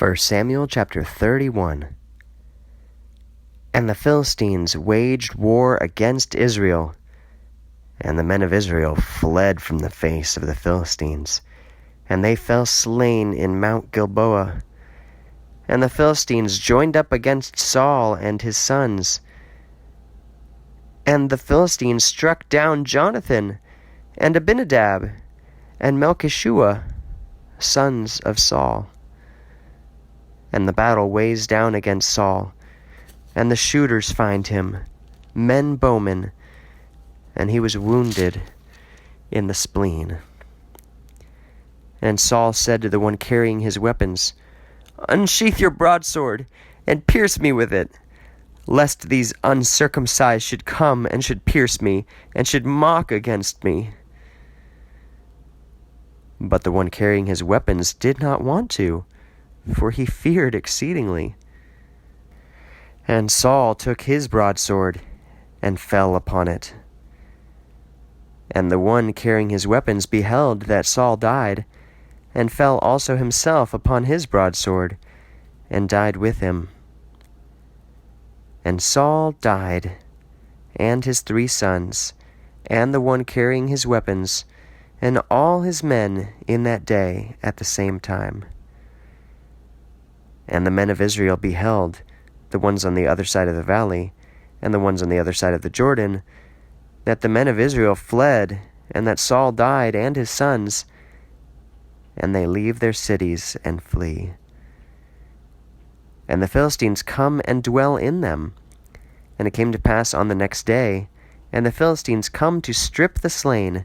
1 Samuel chapter 31. And the Philistines waged war against Israel, and the men of Israel fled from the face of the Philistines, and they fell slain in Mount Gilboa. And the Philistines joined up against Saul and his sons. And the Philistines struck down Jonathan, and Abinadab, and Melchishua, sons of Saul. And the battle weighs down against Saul, and the shooters find him, men bowmen, and he was wounded in the spleen. And Saul said to the one carrying his weapons, "Unsheath your broadsword, and pierce me with it, lest these uncircumcised should come and should pierce me, and should mock against me." But the one carrying his weapons did not want to, for he feared exceedingly. And Saul took his broadsword and fell upon it. And the one carrying his weapons beheld that Saul died, and fell also himself upon his broadsword, and died with him. And Saul died, and his 3 sons, and the one carrying his weapons, and all his men in that day at the same time. And the men of Israel beheld, the ones on the other side of the valley, and the ones on the other side of the Jordan, that the men of Israel fled, and that Saul died and his sons, and they leave their cities and flee. And the Philistines come and dwell in them. And it came to pass on the next day, and the Philistines come to strip the slain,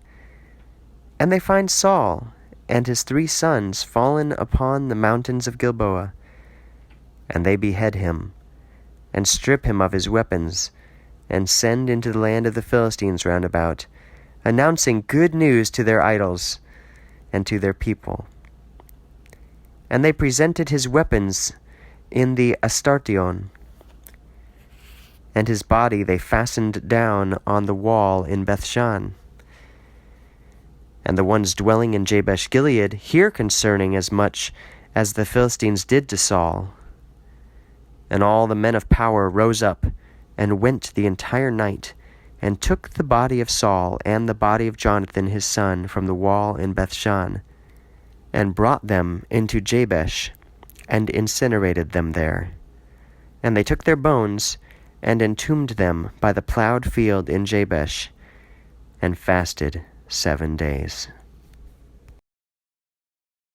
and they find Saul and his 3 sons fallen upon the mountains of Gilboa. And they behead him, and strip him of his weapons, and send into the land of the Philistines round about, announcing good news to their idols and to their people. And they presented his weapons in the Astartion, and his body they fastened down on the wall in Bethshan. And the ones dwelling in Jabesh Gilead hear concerning as much as the Philistines did to Saul. And all the men of power rose up, and went the entire night, and took the body of Saul and the body of Jonathan his son from the wall in Bethshan, and brought them into Jabesh, and incinerated them there. And they took their bones, and entombed them by the plowed field in Jabesh, and fasted 7 days.